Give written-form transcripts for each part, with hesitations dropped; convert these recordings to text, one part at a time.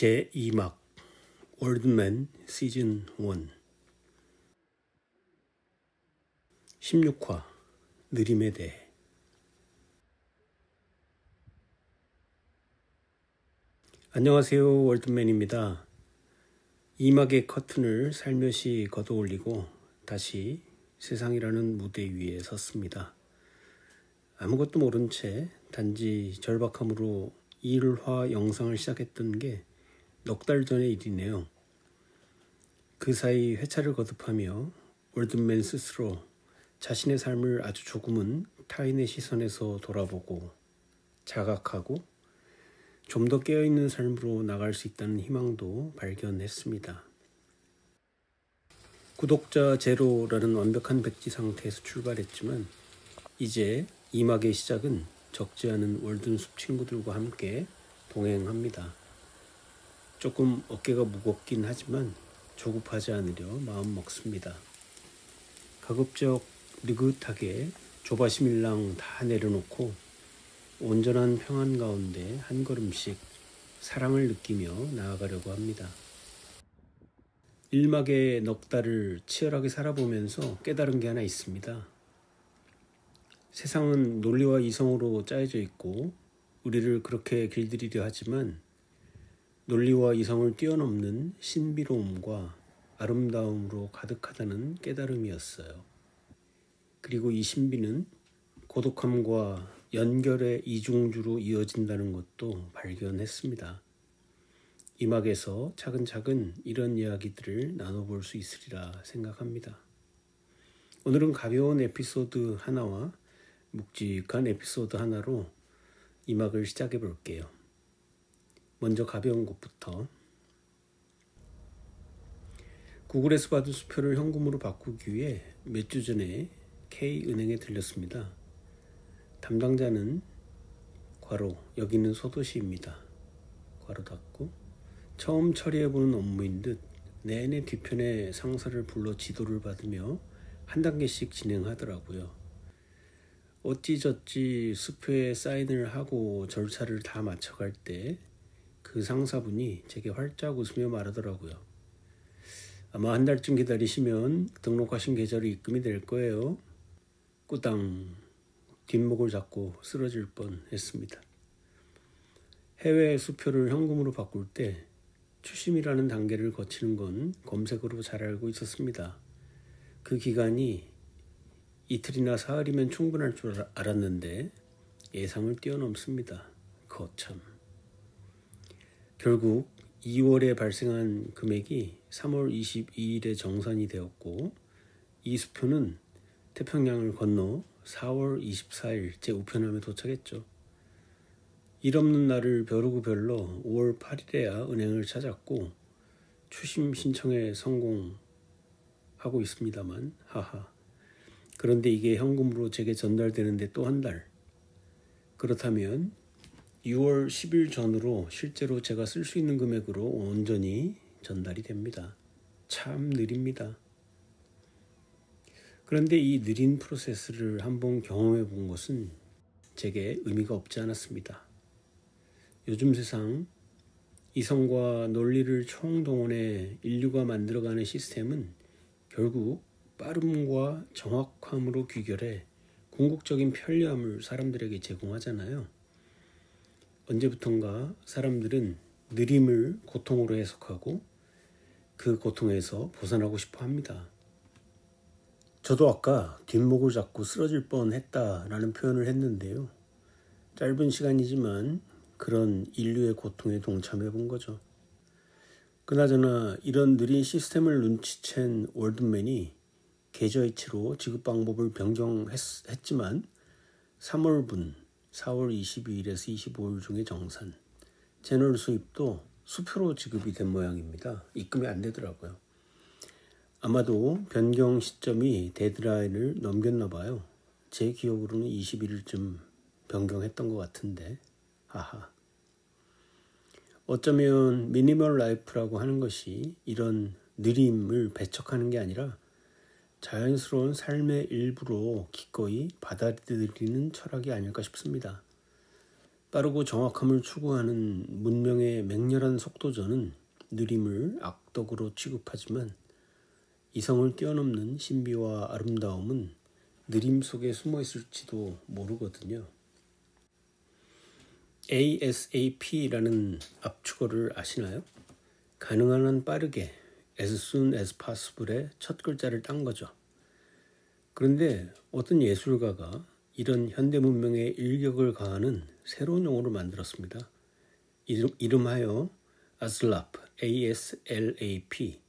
제2막 월드맨 시즌 1 16화 느림에 대해. 안녕하세요, 월드맨입니다. 2막의 커튼을 살며시 걷어올리고 다시 세상이라는 무대 위에 섰습니다. 아무것도 모른 채 단지 절박함으로 1화 영상을 시작했던 게 넉 달 전의 일이네요. 그 사이 회차를 거듭하며 월드맨 스스로 자신의 삶을 아주 조금은 타인의 시선에서 돌아보고 자각하고 좀 더 깨어있는 삶으로 나갈 수 있다는 희망도 발견했습니다. 구독자 제로라는 완벽한 백지 상태에서 출발했지만 이제 2막의 시작은 적지 않은 월든숲 친구들과 함께 동행합니다. 조금 어깨가 무겁긴 하지만 조급하지 않으려 마음 먹습니다. 가급적 느긋하게 조바심 일랑 다 내려놓고 온전한 평안 가운데 한 걸음씩 사랑을 느끼며 나아가려고 합니다. 1막의 넉 달을 치열하게 살아보면서 깨달은 게 하나 있습니다. 세상은 논리와 이성으로 짜여져 있고 우리를 그렇게 길들이려 하지만 논리와 이성을 뛰어넘는 신비로움과 아름다움으로 가득하다는 깨달음이었어요. 그리고 이 신비는 고독함과 연결의 이중주로 이어진다는 것도 발견했습니다. 2막에서 차근차근 이런 이야기들을 나눠볼 수 있으리라 생각합니다. 오늘은 가벼운 에피소드 하나와 묵직한 에피소드 하나로 2막을 시작해 볼게요. 먼저 가벼운 것부터. 구글에서 받은 수표를 현금으로 바꾸기 위해 몇 주 전에 K은행에 들렸습니다. 담당자는 괄호 여기는 소도시입니다. 괄호 닫고 처음 처리해보는 업무인 듯 내내 뒤편에 상사를 불러 지도를 받으며 한 단계씩 진행하더라고요. 어찌저찌 수표에 사인을 하고 절차를 다 마쳐갈 때 그 상사분이 제게 활짝 웃으며 말하더라고요. 아마 한 달쯤 기다리시면 등록하신 계좌로 입금이 될 거예요. 꾸당 뒷목을 잡고 쓰러질 뻔했습니다. 해외 수표를 현금으로 바꿀 때 추심이라는 단계를 거치는 건 검색으로 잘 알고 있었습니다. 그 기간이 이틀이나 사흘이면 충분할 줄 알았는데 예상을 뛰어넘습니다. 거참. 결국 2월에 발생한 금액이 3월 22일에 정산이 되었고 이 수표는 태평양을 건너 4월 24일 제 우편함에 도착했죠. 일 없는 날을 벼르고 별러 5월 8일에야 은행을 찾았고 추심 신청에 성공하고 있습니다만 하하. 그런데 이게 현금으로 제게 전달되는데 또 한 달. 그렇다면 6월 10일 전으로 실제로 제가 쓸 수 있는 금액으로 온전히 전달이 됩니다. 참 느립니다. 그런데 이 느린 프로세스를 한번 경험해 본 것은 제게 의미가 없지 않았습니다. 요즘 세상 이성과 논리를 총동원해 인류가 만들어가는 시스템은 결국 빠름과 정확함으로 귀결해 궁극적인 편리함을 사람들에게 제공하잖아요. 언제부턴가 사람들은 느림을 고통으로 해석하고 그 고통에서 벗어나고 싶어 합니다. 저도 아까 뒷목을 잡고 쓰러질 뻔했다라는 표현을 했는데요. 짧은 시간이지만 그런 인류의 고통에 동참해 본 거죠. 그나저나 이런 느린 시스템을 눈치챈 월드맨이 계좌이체로 지급 방법을 변경했지만 3월분 4월 22일에서 25일 중에 정산, 제널 수입도 수표로 지급이 된 모양입니다. 입금이 안 되더라고요. 아마도 변경 시점이 데드라인을 넘겼나 봐요. 제 기억으로는 21일쯤 변경했던 것 같은데 하하. 어쩌면 미니멀 라이프라고 하는 것이 이런 느림을 배척하는 게 아니라 자연스러운 삶의 일부로 기꺼이 받아들이는 철학이 아닐까 싶습니다. 빠르고 정확함을 추구하는 문명의 맹렬한 속도전은 느림을 악덕으로 취급하지만 이성을 뛰어넘는 신비와 아름다움은 느림 속에 숨어 있을지도 모르거든요. ASAP라는 압축어를 아시나요? 가능한 한 빠르게, as soon as possible의 첫 글자를 딴 거죠. 그런데 어떤 예술가가 이런 현대 문명의 일격을 가하는 새로운 용어를 만들었습니다. 이름하여 ASLAP, ASLAP,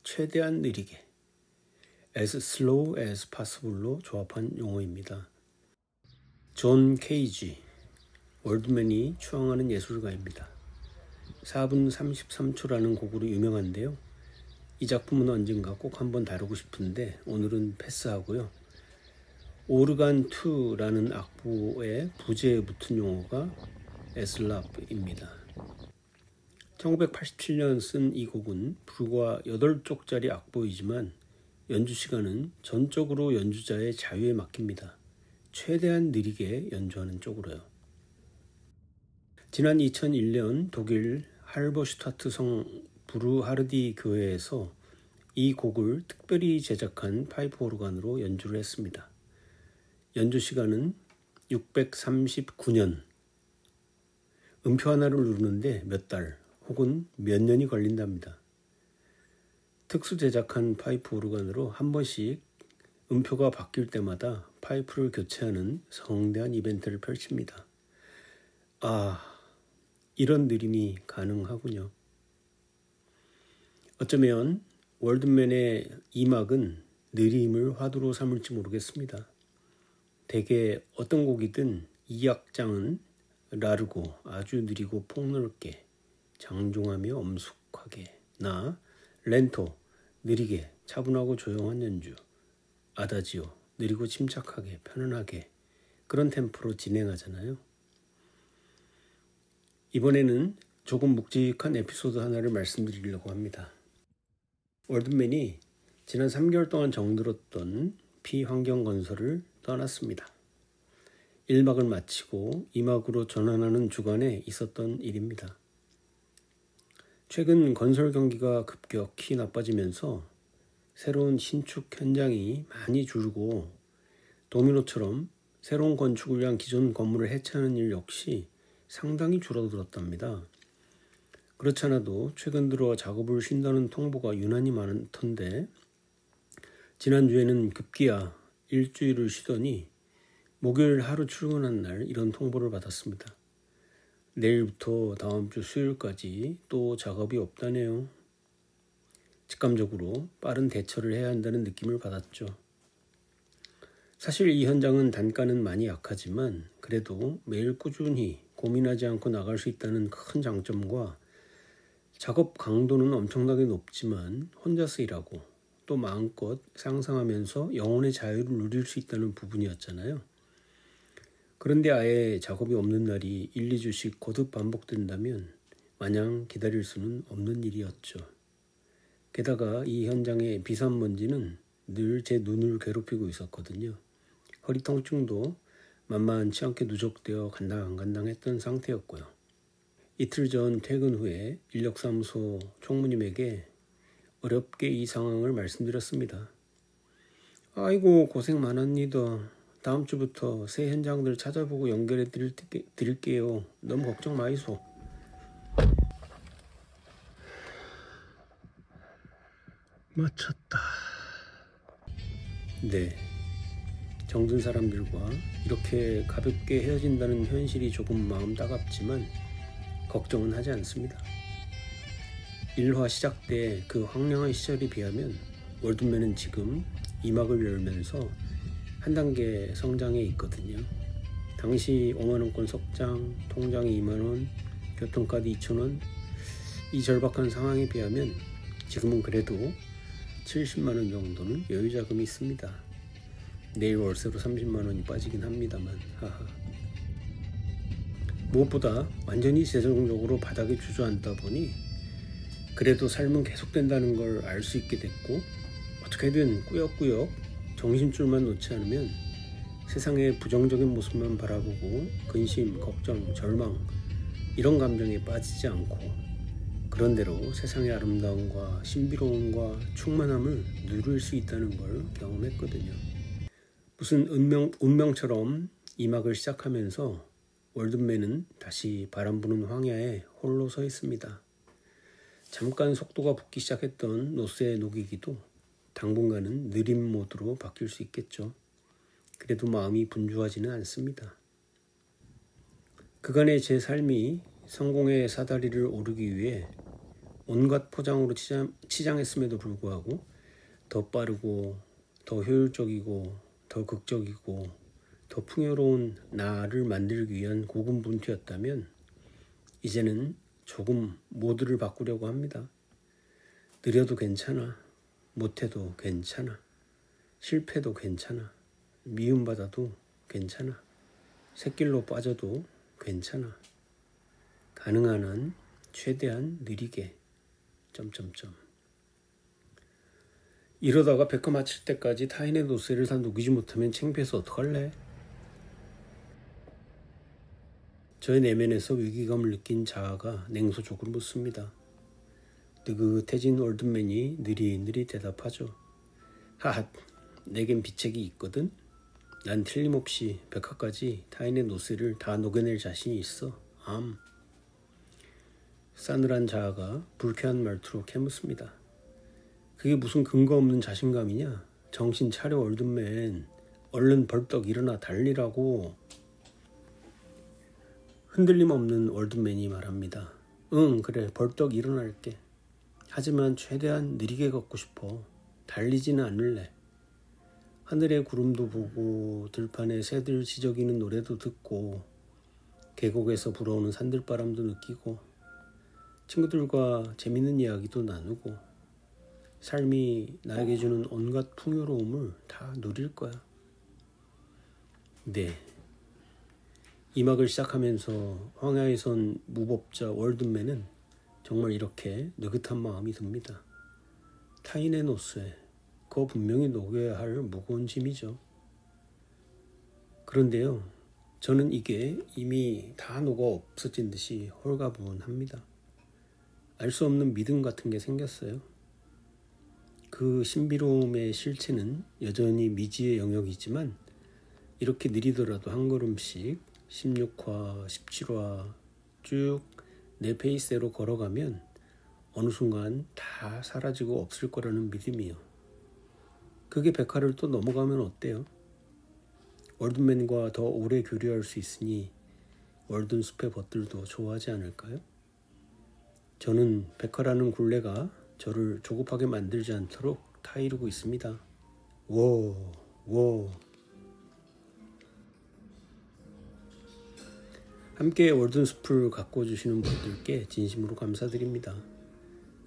최대한 느리게, as slow as possible로 조합한 용어입니다. 존 케이지, 월드맨이 추앙하는 예술가입니다. 4분 33초라는 곡으로 유명한데요. 이 작품은 언젠가 꼭 한번 다루고 싶은데 오늘은 패스하고요. 오르간 2라는 악보의 부제에 붙은 용어가 에슬랍입니다. 1987년 쓴 이 곡은 불과 8쪽짜리 악보이지만 연주 시간은 전적으로 연주자의 자유에 맡깁니다. 최대한 느리게 연주하는 쪽으로요. 지난 2001년 독일 할버슈타트 성 브루하르디 교회에서 이 곡을 특별히 제작한 파이프 오르간으로 연주를 했습니다. 연주 시간은 639년. 음표 하나를 누르는데 몇 달 혹은 몇 년이 걸린답니다. 특수 제작한 파이프 오르간으로 한 번씩 음표가 바뀔 때마다 파이프를 교체하는 성대한 이벤트를 펼칩니다. 이런 느림이 가능하군요. 어쩌면 월드맨의 이 막은 느림을 화두로 삼을지 모르겠습니다. 대개 어떤 곡이든 이 악장은 라르고 아주 느리고 폭넓게 장중하며 엄숙하게 렌토 느리게 차분하고 조용한 연주 아다지오 느리고 침착하게 편안하게 그런 템포로 진행하잖아요. 이번에는 조금 묵직한 에피소드 하나를 말씀드리려고 합니다. 월드맨이 지난 3개월 동안 정들었던 비환경건설을 떠났습니다. 1막을 마치고 2막으로 전환하는 주간에 있었던 일입니다. 최근 건설 경기가 급격히 나빠지면서 새로운 신축 현장이 많이 줄고 도미노처럼 새로운 건축을 위한 기존 건물을 해체하는 일 역시 상당히 줄어들었답니다. 그렇지 않아도 최근 들어 작업을 쉰다는 통보가 유난히 많던데 지난주에는 급기야 일주일을 쉬더니 목요일 하루 출근한 날 이런 통보를 받았습니다. 내일부터 다음 주 수요일까지 또 작업이 없다네요. 직감적으로 빠른 대처를 해야 한다는 느낌을 받았죠. 사실 이 현장은 단가는 많이 약하지만 그래도 매일 꾸준히 고민하지 않고 나갈 수 있다는 큰 장점과 작업 강도는 엄청나게 높지만 혼자서 일하고 또 마음껏 상상하면서 영혼의 자유를 누릴 수 있다는 부분이었잖아요. 그런데 아예 작업이 없는 날이 1, 2주씩 거듭 반복된다면 마냥 기다릴 수는 없는 일이었죠. 게다가 이 현장의 비산먼지는 늘 제 눈을 괴롭히고 있었거든요. 허리 통증도 만만치 않게 누적되어 간당간당했던 상태였고요. 이틀 전 퇴근 후에 인력사무소 총무님에게 어렵게 이 상황을 말씀드렸습니다. 아이고 고생 많았니다. 다음 주부터 새 현장들 찾아보고 연결해 드릴게요. 너무 걱정 마이소. 마쳤다. 네, 정든 사람들과 이렇게 가볍게 헤어진다는 현실이 조금 마음 따갑지만 걱정은 하지 않습니다. 1화 시작 때 그 황량한 시절에 비하면 월드맨은 지금 2막을 열면서 한 단계 성장해 있거든요. 당시 5만원권 석장, 통장이 2만원, 교통카드 2,000원 이 절박한 상황에 비하면 지금은 그래도 70만원 정도는 여유자금이 있습니다. 내일 월세로 30만원이 빠지긴 합니다만 무엇보다 완전히 재정적으로 바닥에 주저앉다 보니 그래도 삶은 계속된다는 걸 알 수 있게 됐고 어떻게든 꾸역꾸역 정신줄만 놓지 않으면 세상의 부정적인 모습만 바라보고 근심, 걱정, 절망 이런 감정에 빠지지 않고 그런대로 세상의 아름다움과 신비로움과 충만함을 누릴 수 있다는 걸 경험했거든요. 무슨 운명처럼 이 막을 시작하면서 월든맨은 다시 바람 부는 황야에 홀로 서 있습니다. 잠깐 속도가 붙기 시작했던 노스의 녹이기도 당분간은 느림 모드로 바뀔 수 있겠죠. 그래도 마음이 분주하지는 않습니다. 그간의 제 삶이 성공의 사다리를 오르기 위해 온갖 포장으로 치장했음에도 불구하고 더 빠르고 더 효율적이고 더 극적이고 더 풍요로운 나를 만들기 위한 고군분투였다면 이제는 조금 모드를 바꾸려고 합니다. 느려도 괜찮아. 못해도 괜찮아. 실패도 괜찮아. 미움받아도 괜찮아. 샛길로 빠져도 괜찮아. 가능한 한 최대한 느리게... 이러다가 백화 마칠 때까지 타인의 노쇠를 다 녹이지 못하면 창피해서 어떡할래? 저의 내면에서 위기감을 느낀 자아가 냉소적으로 묻습니다. 느긋해진 월든맨이 느릿느릿 대답하죠. 하핫, 내겐 비책이 있거든. 난 틀림없이 백화까지 타인의 노쇠를 다 녹여낼 자신이 있어. 싸늘한 자아가 불쾌한 말투로 캐묻습니다. 그게 무슨 근거 없는 자신감이냐? 정신 차려 월든맨. 얼른 벌떡 일어나 달리라고. 흔들림 없는 월든맨이 말합니다. 응, 그래, 벌떡 일어날게. 하지만 최대한 느리게 걷고 싶어. 달리지는 않을래. 하늘의 구름도 보고 들판에 새들 지저귀는 노래도 듣고 계곡에서 불어오는 산들바람도 느끼고 친구들과 재밌는 이야기도 나누고 삶이 나에게 주는 온갖 풍요로움을 다 누릴 거야. 네. 이 막을 시작하면서 황야에 선 무법자 월든맨은 정말 이렇게 느긋한 마음이 듭니다. 타인의 노쇠, 그거 분명히 녹여야 할 무거운 짐이죠. 그런데요, 저는 이게 이미 다 녹아 없어진 듯이 홀가분합니다. 알 수 없는 믿음 같은 게 생겼어요. 그 신비로움의 실체는 여전히 미지의 영역이지만 이렇게 느리더라도 한 걸음씩 16화, 17화 쭉 내 페이스대로 걸어가면 어느 순간 다 사라지고 없을 거라는 믿음이요. 그게 백화를 또 넘어가면 어때요? 월든맨과 더 오래 교류할 수 있으니 월든숲의 벗들도 좋아하지 않을까요? 저는 백화라는 굴레가 저를 조급하게 만들지 않도록 타이르고 있습니다. 워. 함께 월든숲을 가꿔주시는 분들께 진심으로 감사드립니다.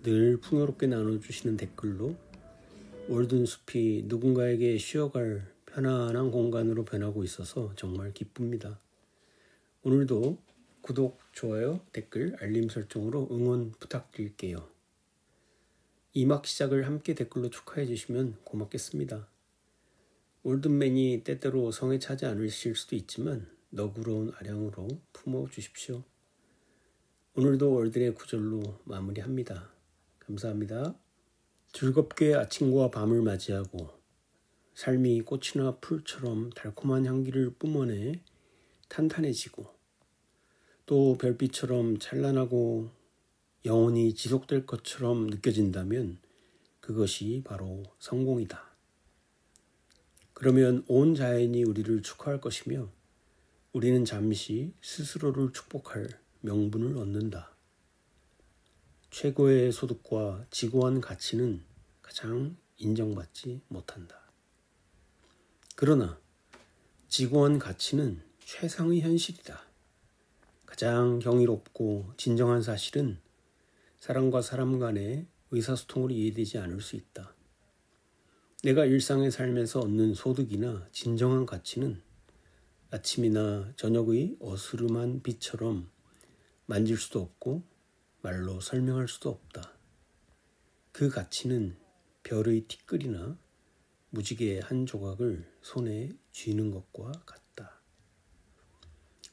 늘 풍요롭게 나눠주시는 댓글로 월든숲이 누군가에게 쉬어갈 편안한 공간으로 변하고 있어서 정말 기쁩니다. 오늘도 구독, 좋아요, 댓글, 알림 설정으로 응원 부탁드릴게요. 이 막 시작을 함께 댓글로 축하해 주시면 고맙겠습니다. 월든맨이 때때로 성에 차지 않으실 수도 있지만 너그러운 아량으로 품어주십시오. 오늘도 월든의 구절로 마무리합니다. 감사합니다. 즐겁게 아침과 밤을 맞이하고 삶이 꽃이나 풀처럼 달콤한 향기를 뿜어내 탄탄해지고 또 별빛처럼 찬란하고 영원히 지속될 것처럼 느껴진다면 그것이 바로 성공이다. 그러면 온 자연이 우리를 축하할 것이며 우리는 잠시 스스로를 축복할 명분을 얻는다. 최고의 소득과 지고한 가치는 가장 인정받지 못한다. 그러나 지고한 가치는 최상의 현실이다. 가장 경이롭고 진정한 사실은 사람과 사람 간의 의사소통으로 이해되지 않을 수 있다. 내가 일상의 삶에서 얻는 소득이나 진정한 가치는 아침이나 저녁의 어스름한 빛처럼 만질 수도 없고 말로 설명할 수도 없다. 그 가치는 별의 티끌이나 무지개의 한 조각을 손에 쥐는 것과 같다.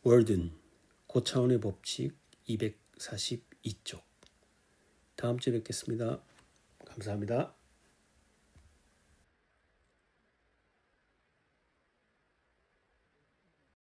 월든 고차원의 법칙 242쪽. 다음 주에 뵙겠습니다. 감사합니다.